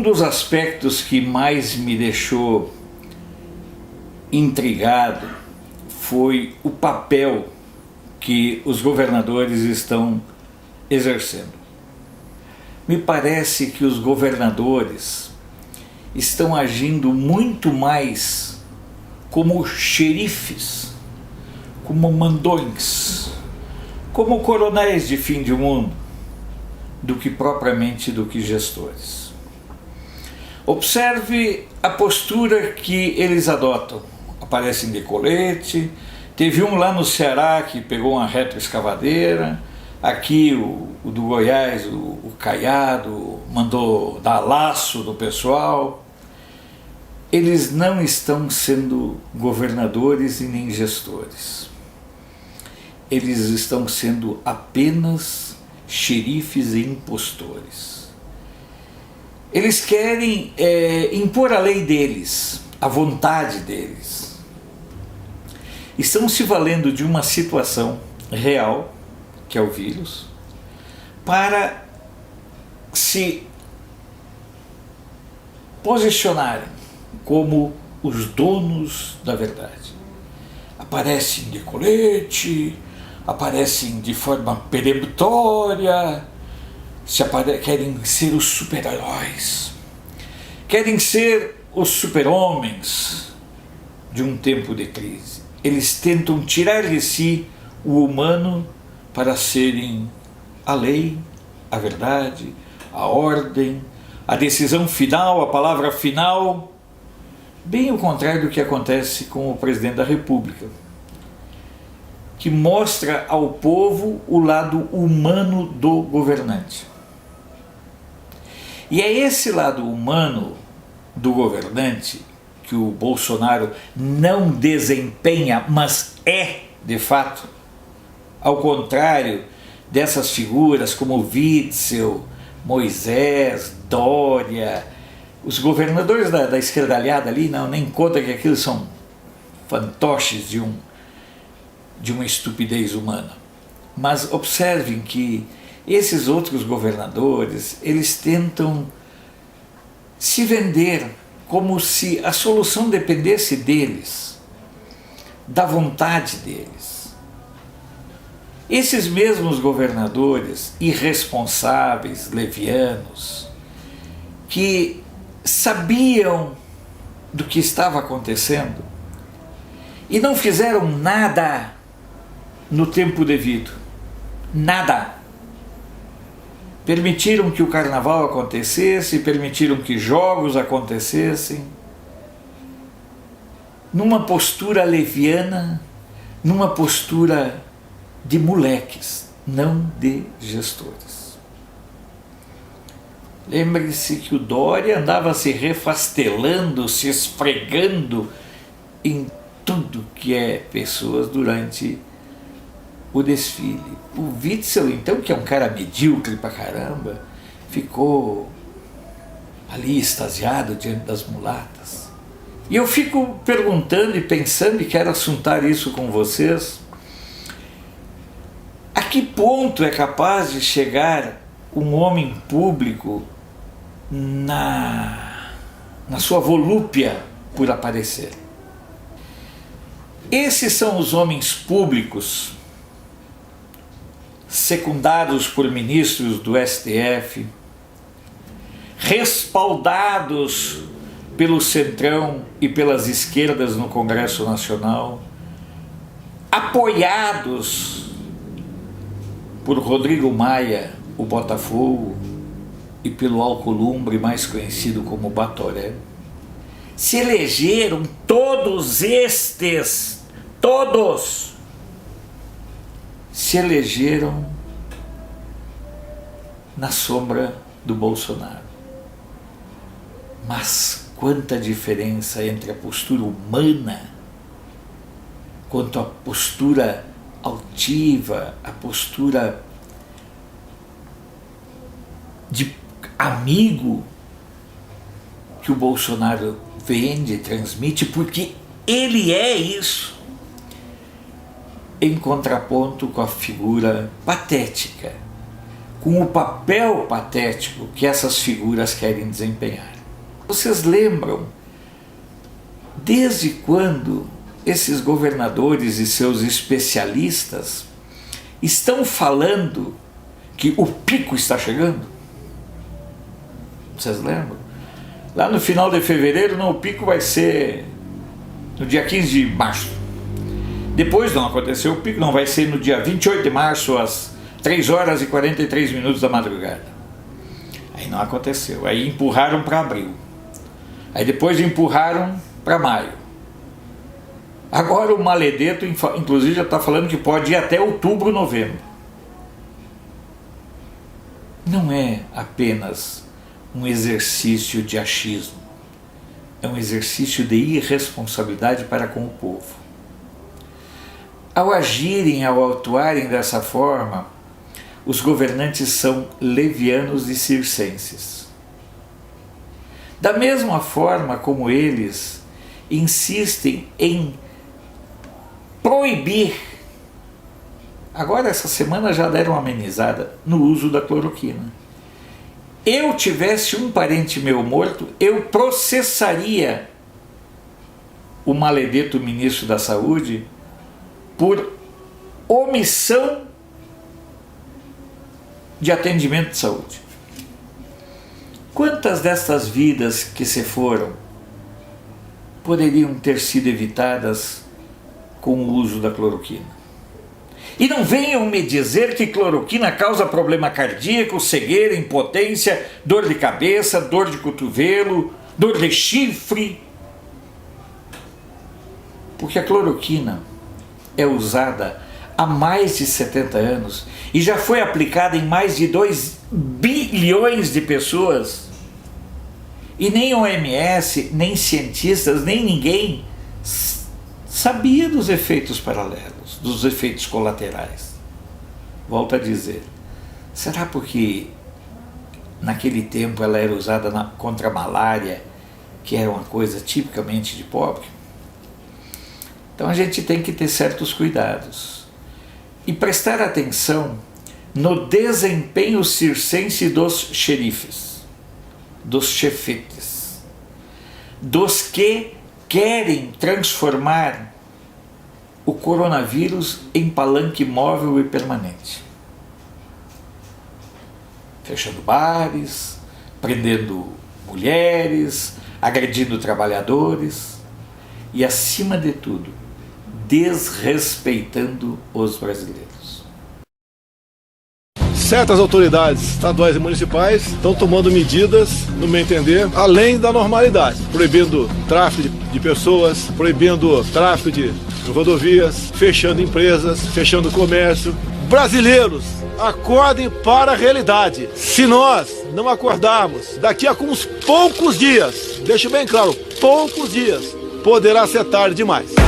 Um dos aspectos que mais me deixou intrigado foi o papel que os governadores estão exercendo. Me parece que os governadores estão agindo muito mais como xerifes, como mandões, como coronéis de fim de mundo, do que gestores. Observe a postura que eles adotam. Aparecem de colete, teve um lá no Ceará que pegou uma retroescavadeira, aqui o do Goiás, o Caiado, mandou dar laço no pessoal. Eles não estão sendo governadores e nem gestores. Eles estão sendo apenas xerifes e impostores. Eles querem impor a lei deles, a vontade deles. Estão se valendo de uma situação real, que é o vírus, para se posicionarem como os donos da verdade. Aparecem de colete, aparecem de forma peremptória, querem ser os super-heróis, querem ser os super-homens de um tempo de crise. Eles tentam tirar de si o humano para serem a lei, a verdade, a ordem, a decisão final, a palavra final, bem o contrário do que acontece com o presidente da República, que mostra ao povo o lado humano do governante. E é esse lado humano do governante que o Bolsonaro não desempenha, mas é de fato, ao contrário dessas figuras como Witzel, Moisés, Dória, os governadores da esquerdalhada ali, não, nem conta que aquilo são fantoches de uma estupidez humana. Mas observem que esses outros governadores, eles tentam se vender como se a solução dependesse deles, da vontade deles. Esses mesmos governadores irresponsáveis, levianos, que sabiam do que estava acontecendo e não fizeram nada no tempo devido, nada. Permitiram que o carnaval acontecesse, permitiram que jogos acontecessem, numa postura leviana, numa postura de moleques, não de gestores. Lembre-se que o Dória andava se refastelando, se esfregando em tudo que é pessoas durante o desfile. O Witzel, então, que é um cara medíocre pra caramba, ficou ali extasiado diante das mulatas. E eu fico perguntando e pensando, e quero assuntar isso com vocês, a que ponto é capaz de chegar um homem público na sua volúpia por aparecer? Esses são os homens públicos secundados por ministros do STF, respaldados pelo Centrão e pelas esquerdas no Congresso Nacional, apoiados por Rodrigo Maia, o Botafogo, e pelo Alcolumbre, mais conhecido como Batoré. Se elegeram todos estes, todos, se elegeram na sombra do Bolsonaro. Mas quanta diferença entre a postura humana, quanto a postura altiva, a postura de amigo que o Bolsonaro vende, transmite, porque ele é isso, em contraponto com a figura patética, com o papel patético que essas figuras querem desempenhar. Vocês lembram desde quando esses governadores e seus especialistas estão falando que o pico está chegando? Vocês lembram? Lá no final de fevereiro, não, o pico vai ser no dia 15 de março. Depois não aconteceu o pico, não, vai ser no dia 28 de março, às 3 horas e 43 minutos da madrugada. Aí não aconteceu, aí empurraram para abril. Aí depois empurraram para maio. Agora o Maledeto, inclusive, já está falando que pode ir até outubro, novembro. Não é apenas um exercício de achismo, é um exercício de irresponsabilidade para com o povo. Ao agirem, ao atuarem dessa forma, os governantes são levianos e circenses. Da mesma forma como eles insistem em proibir, agora essa semana já deram uma amenizada no uso da cloroquina. Eu tivesse um parente meu morto, eu processaria o Maledeto ministro da Saúde por omissão de atendimento de saúde. Quantas destas vidas que se foram poderiam ter sido evitadas com o uso da cloroquina? E não venham me dizer que cloroquina causa problema cardíaco, cegueira, impotência, dor de cabeça, dor de cotovelo, dor de chifre. Porque a cloroquina é usada há mais de 70 anos e já foi aplicada em mais de 2 bilhões de pessoas. E nem OMS, nem cientistas, nem ninguém sabia dos efeitos paralelos, dos efeitos colaterais. Volto a dizer, será porque naquele tempo ela era usada contra a malária, que era uma coisa tipicamente de pobre? Então a gente tem que ter certos cuidados e prestar atenção no desempenho circense dos xerifes, dos chefetes, dos que querem transformar o coronavírus em palanque móvel e permanente. Fechando bares, prendendo mulheres, agredindo trabalhadores e, acima de tudo, desrespeitando os brasileiros. Certas autoridades estaduais e municipais estão tomando medidas, no meu entender, além da normalidade, proibindo tráfico de pessoas, proibindo tráfico de rodovias, fechando empresas, fechando comércio. Brasileiros, acordem para a realidade. Se nós não acordarmos, daqui a uns poucos dias, deixe bem claro, poucos dias, poderá ser tarde demais.